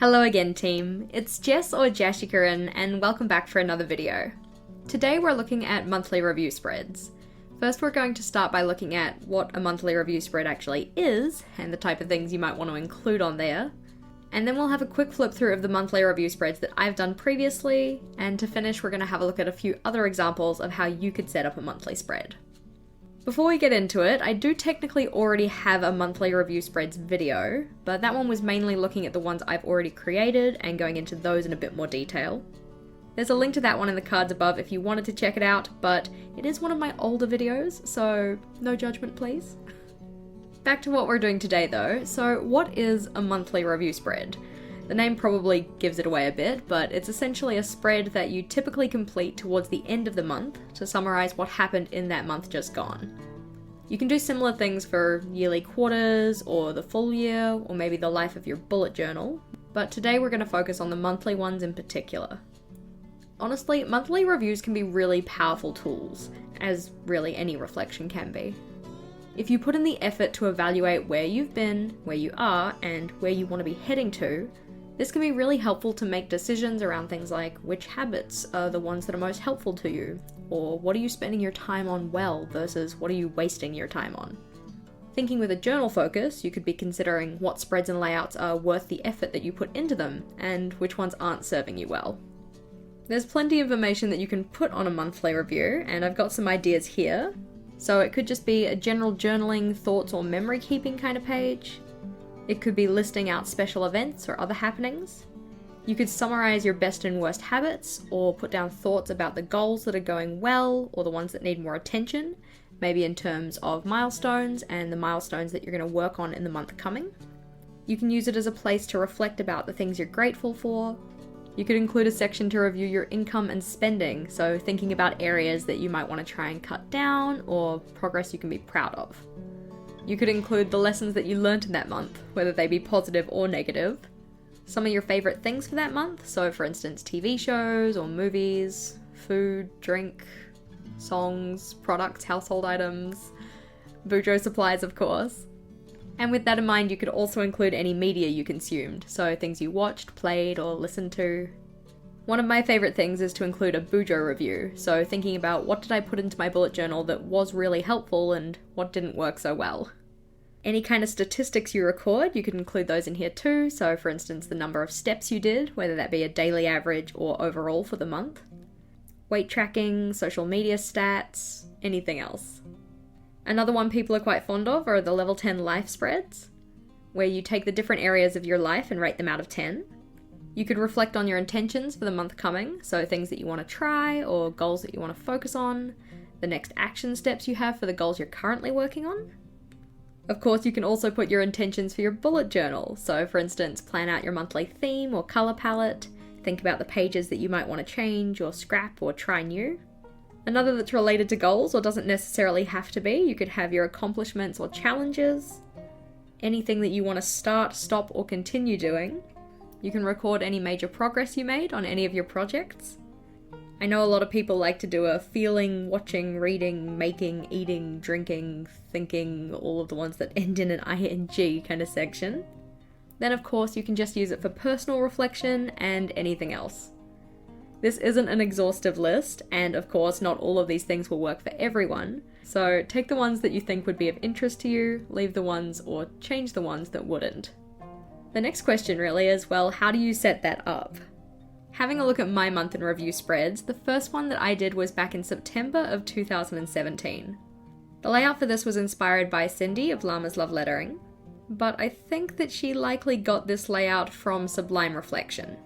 Hello again team, it's Jess or JashiiCorrin and welcome back for another video. Today we're looking at monthly review spreads. First we're going to start by looking at what a monthly review spread actually is and the type of things you might want to include on there. And then we'll have a quick flip through of the monthly review spreads that I've done previously, and to finish we're going to have a look at a few other examples of how you could set up a monthly spread. Before we get into it, I do technically already have a monthly review spreads video, but that one was mainly looking at the ones I've already created and going into those in a bit more detail. There's a link to that one in the cards above if you wanted to check it out, but it is one of my older videos, so no judgment please. Back to what we're doing today though. So what is a monthly review spread? The name probably gives it away a bit, but it's essentially a spread that you typically complete towards the end of the month to summarize what happened in that month just gone. You can do similar things for yearly quarters, or the full year, or maybe the life of your bullet journal, but today we're going to focus on the monthly ones in particular. Honestly, monthly reviews can be really powerful tools, as really any reflection can be. If you put in the effort to evaluate where you've been, where you are, and where you want to be heading to, this can be really helpful to make decisions around things like which habits are the ones that are most helpful to you, or what are you spending your time on well versus what are you wasting your time on. Thinking with a journal focus, you could be considering what spreads and layouts are worth the effort that you put into them, and which ones aren't serving you well. There's plenty of information that you can put on a monthly review, and I've got some ideas here. So it could just be a general journaling, thoughts, or memory keeping kind of page. It could be listing out special events or other happenings. You could summarize your best and worst habits, or put down thoughts about the goals that are going well or the ones that need more attention, maybe in terms of milestones and the milestones that you're going to work on in the month coming. You can use it as a place to reflect about the things you're grateful for. You could include a section to review your income and spending, so thinking about areas that you might want to try and cut down or progress you can be proud of. You could include the lessons that you learned in that month, whether they be positive or negative. Some of your favourite things for that month, so for instance TV shows or movies, food, drink, songs, products, household items, Bujo supplies of course. And with that in mind, you could also include any media you consumed, so things you watched, played, or listened to. One of my favourite things is to include a Bujo review, so thinking about what did I put into my bullet journal that was really helpful and what didn't work so well. Any kind of statistics you record, you could include those in here too, so for instance the number of steps you did, whether that be a daily average or overall for the month. Weight tracking, social media stats, anything else. Another one people are quite fond of are the level 10 life spreads, where you take the different areas of your life and rate them out of 10. You could reflect on your intentions for the month coming, so things that you want to try or goals that you want to focus on, the next action steps you have for the goals you're currently working on. Of course, you can also put your intentions for your bullet journal, so for instance, plan out your monthly theme or colour palette, think about the pages that you might want to change or scrap or try new. Another that's related to goals, or doesn't necessarily have to be, you could have your accomplishments or challenges, anything that you want to start, stop, or continue doing. You can record any major progress you made on any of your projects. I know a lot of people like to do a feeling, watching, reading, making, eating, drinking, thinking, all of the ones that end in an ing kind of section. Then of course you can just use it for personal reflection and anything else. This isn't an exhaustive list, and of course not all of these things will work for everyone, so take the ones that you think would be of interest to you, leave the ones or change the ones that wouldn't. The next question really is, well, how do you set that up? Having a look at my month in review spreads, the first one that I did was back in September of 2017. The layout for this was inspired by Cindy of Llama's Love Lettering, but I think that she likely got this layout from Sublime Reflection.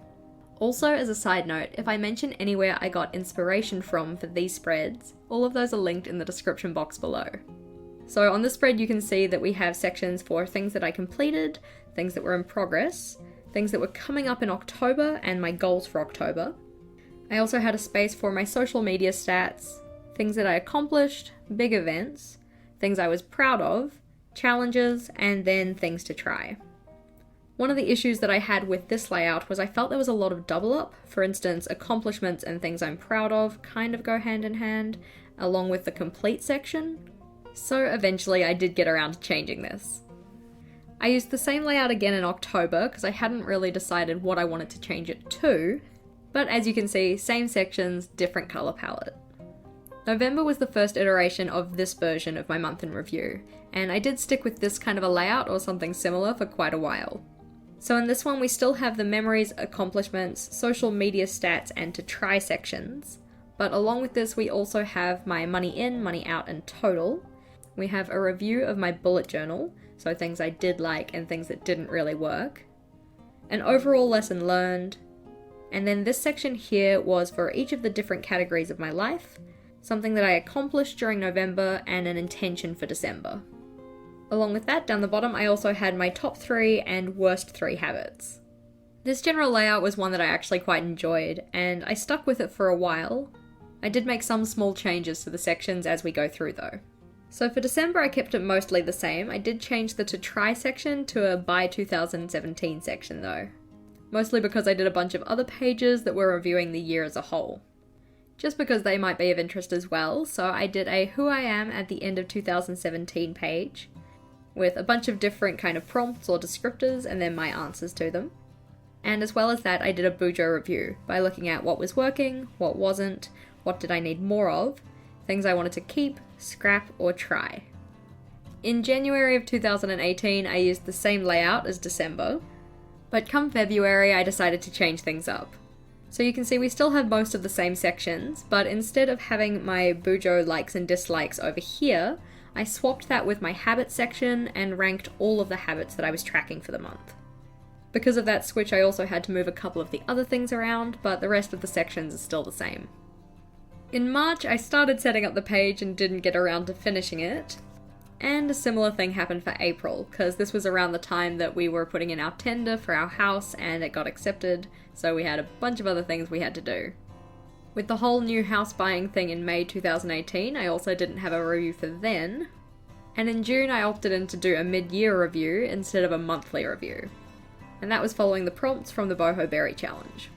Also, as a side note, if I mention anywhere I got inspiration from for these spreads, all of those are linked in the description box below. So on the spread you can see that we have sections for things that I completed, things that were in progress, things that were coming up in October, and my goals for October. I also had a space for my social media stats, things that I accomplished, big events, things I was proud of, challenges, and then things to try. One of the issues that I had with this layout was I felt there was a lot of double up. For instance, accomplishments and things I'm proud of kind of go hand in hand, along with the complete section. So eventually I did get around to changing this. I used the same layout again in October because I hadn't really decided what I wanted to change it to, but as you can see, same sections, different colour palette. November was the first iteration of this version of my month in review, and I did stick with this kind of a layout or something similar for quite a while. So in this one we still have the memories, accomplishments, social media stats, and to try sections, but along with this we also have my money in, money out, and total. We have a review of my bullet journal, so things I did like and things that didn't really work, an overall lesson learned, and then this section here was for each of the different categories of my life, something that I accomplished during November, and an intention for December. Along with that, down the bottom I also had my top 3 and worst 3 habits. This general layout was one that I actually quite enjoyed, and I stuck with it for a while. I did make some small changes to the sections as we go through though. So for December I kept it mostly the same. I did change the to try section to a by 2017 section though. Mostly because I did a bunch of other pages that were reviewing the year as a whole. Just because they might be of interest as well, so I did a who I am at the end of 2017 page, with a bunch of different kind of prompts or descriptors and then my answers to them. And as well as that I did a Bujo review by looking at what was working, what wasn't, what did I need more of, things I wanted to keep, scrap, or try. In January of 2018 I used the same layout as December, but come February I decided to change things up. So you can see we still have most of the same sections, but instead of having my Bujo likes and dislikes over here, I swapped that with my habits section and ranked all of the habits that I was tracking for the month. Because of that switch I also had to move a couple of the other things around, but the rest of the sections are still the same. In March I started setting up the page and didn't get around to finishing it, and a similar thing happened for April, because this was around the time that we were putting in our tender for our house and it got accepted, so we had a bunch of other things we had to do. With the whole new house buying thing in May 2018, I also didn't have a review for then, and in June I opted in to do a mid-year review instead of a monthly review, and that was following the prompts from the Boho Berry Challenge.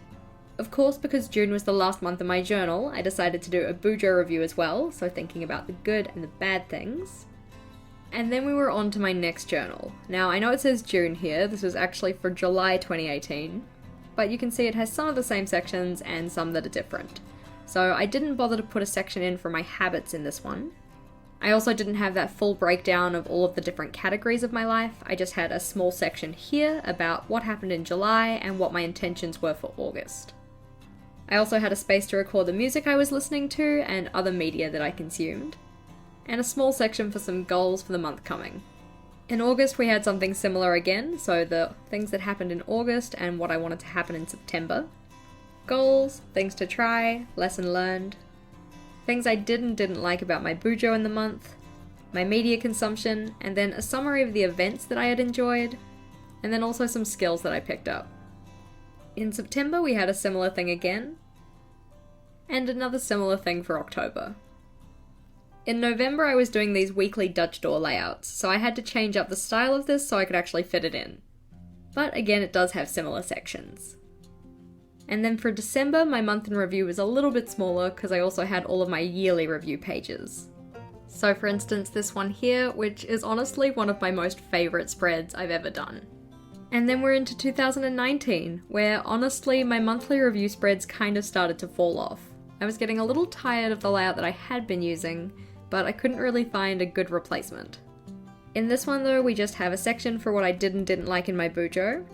Of course, because June was the last month of my journal, I decided to do a Bujo review as well, so thinking about the good and the bad things. And then we were on to my next journal. Now, I know it says June here, this was actually for July 2018, but you can see it has some of the same sections and some that are different. So I didn't bother to put a section in for my habits in this one. I also didn't have that full breakdown of all of the different categories of my life, I just had a small section here about what happened in July and what my intentions were for August. I also had a space to record the music I was listening to and other media that I consumed, and a small section for some goals for the month coming. In August we had something similar again, so the things that happened in August and what I wanted to happen in September. Goals, things to try, lesson learned, things I did and didn't like about my Bujo in the month, my media consumption, and then a summary of the events that I had enjoyed, and then also some skills that I picked up. In September we had a similar thing again, and another similar thing for October. In November I was doing these weekly Dutch door layouts, so I had to change up the style of this so I could actually fit it in. But again, it does have similar sections. And then for December, my month in review was a little bit smaller because I also had all of my yearly review pages. So for instance, this one here, which is honestly one of my most favourite spreads I've ever done. And then we're into 2019, where honestly my monthly review spreads kind of started to fall off. I was getting a little tired of the layout that I had been using, but I couldn't really find a good replacement. In this one though, we just have a section for what I did and didn't like in my Bujo.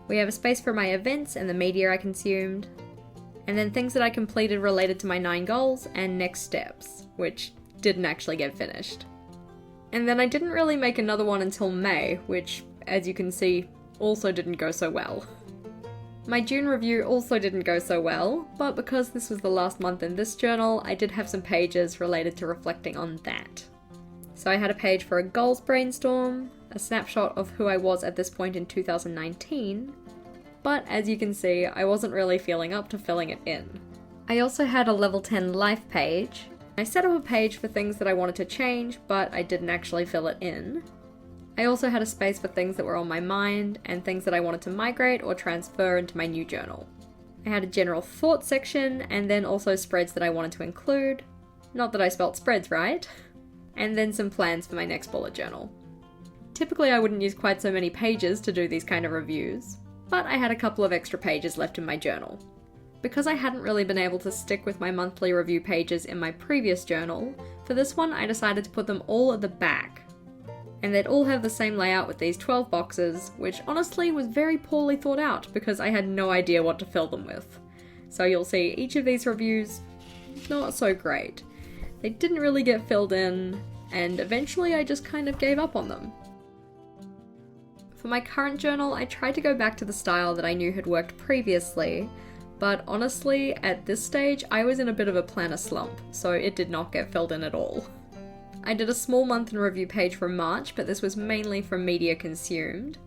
We have a space for my events and the media I consumed, and then things that I completed related to my 9 goals and next steps, which didn't actually get finished. And then I didn't really make another one until May, which, as you can see, also didn't go so well. My June review also didn't go so well, but because this was the last month in this journal, I did have some pages related to reflecting on that. So I had a page for a goals brainstorm, a snapshot of who I was at this point in 2019, but as you can see, I wasn't really feeling up to filling it in. I also had a level 10 life page. I set up a page for things that I wanted to change, but I didn't actually fill it in. I also had a space for things that were on my mind and things that I wanted to migrate or transfer into my new journal. I had a general thoughts section and then also spreads that I wanted to include. Not that I spelt spreads right. And then some plans for my next bullet journal. Typically I wouldn't use quite so many pages to do these kind of reviews, but I had a couple of extra pages left in my journal. Because I hadn't really been able to stick with my monthly review pages in my previous journal, for this one I decided to put them all at the back. And they'd all have the same layout with these 12 boxes, which honestly was very poorly thought out because I had no idea what to fill them with. So you'll see each of these reviews, not so great. They didn't really get filled in, and eventually I just kind of gave up on them. For my current journal, I tried to go back to the style that I knew had worked previously, but honestly, at this stage, I was in a bit of a planner slump, so it did not get filled in at all. I did a small month in review page for March, but this was mainly from media consumed.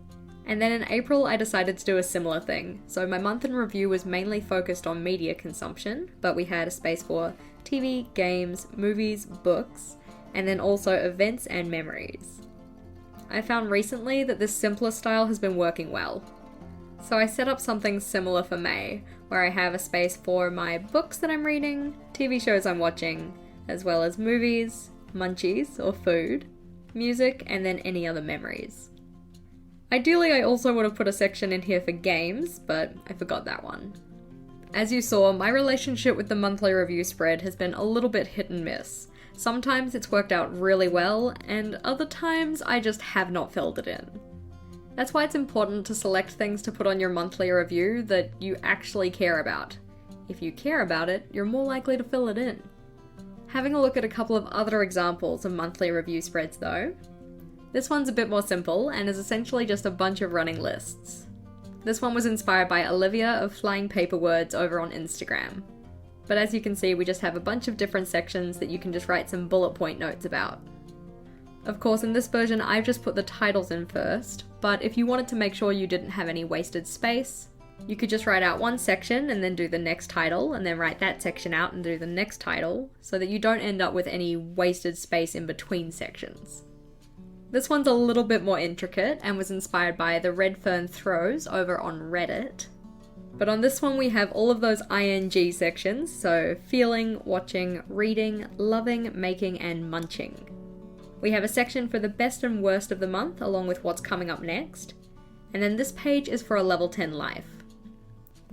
And then in April, I decided to do a similar thing. So my month in review was mainly focused on media consumption, but we had a space for TV, games, movies, books, and then also events and memories. I found recently that this simpler style has been working well. So I set up something similar for May, where I have a space for my books that I'm reading, TV shows I'm watching, as well as movies, munchies or food, music, and then any other memories. Ideally, I also would have put a section in here for games, but I forgot that one. As you saw, my relationship with the monthly review spread has been a little bit hit and miss. Sometimes it's worked out really well, and other times I just have not filled it in. That's why it's important to select things to put on your monthly review that you actually care about. If you care about it, you're more likely to fill it in. Having a look at a couple of other examples of monthly review spreads though. This one's a bit more simple and is essentially just a bunch of running lists. This one was inspired by Olivia of Flying Paper Words over on Instagram. But as you can see, we just have a bunch of different sections that you can just write some bullet point notes about. Of course, in this version, I've just put the titles in first, but if you wanted to make sure you didn't have any wasted space, you could just write out one section and then do the next title, and then write that section out and do the next title, so that you don't end up with any wasted space in between sections. This one's a little bit more intricate and was inspired by the Red Fern Throws over on Reddit. But on this one we have all of those ING sections, so feeling, watching, reading, loving, making, and munching. We have a section for the best and worst of the month, along with what's coming up next. And then this page is for a level 10 life.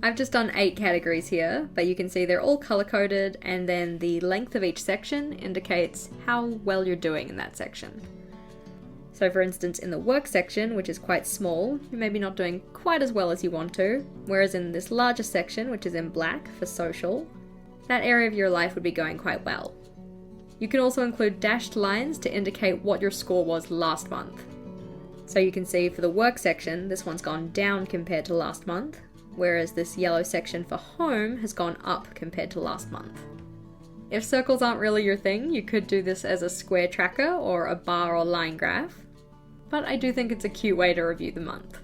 I've just done 8 categories here, but you can see they're all color-coded, and then the length of each section indicates how well you're doing in that section. So for instance, in the work section, which is quite small, you're maybe not doing quite as well as you want to, whereas in this larger section, which is in black for social, that area of your life would be going quite well. You can also include dashed lines to indicate what your score was last month. So you can see for the work section, this one's gone down compared to last month, whereas this yellow section for home has gone up compared to last month. If circles aren't really your thing, you could do this as a square tracker or a bar or line graph, but I do think it's a cute way to review the month.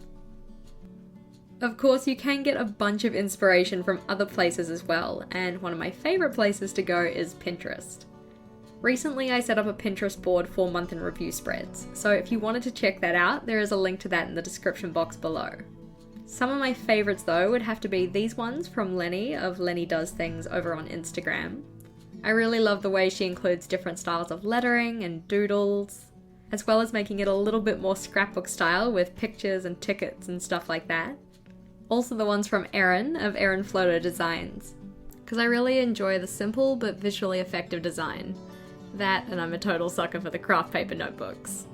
Of course, you can get a bunch of inspiration from other places as well, and one of my favourite places to go is Pinterest. Recently I set up a Pinterest board for month in review spreads, so if you wanted to check that out, there is a link to that in the description box below. Some of my favourites though would have to be these ones from Lenny of Lenny Does Things over on Instagram. I really love the way she includes different styles of lettering and doodles, as well as making it a little bit more scrapbook style with pictures and tickets and stuff like that. Also the ones from Erin of Erin Floater Designs, because I really enjoy the simple but visually effective design. That, and I'm a total sucker for the craft paper notebooks.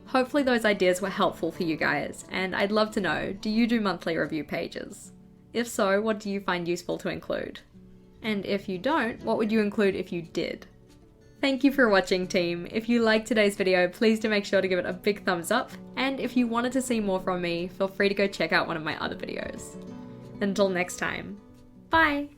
Hopefully those ideas were helpful for you guys, and I'd love to know, do you do monthly review pages? If so, what do you find useful to include? And if you don't, what would you include if you did? Thank you for watching, team. If you liked today's video, please do make sure to give it a big thumbs up, and if you wanted to see more from me, feel free to go check out one of my other videos. Until next time, bye!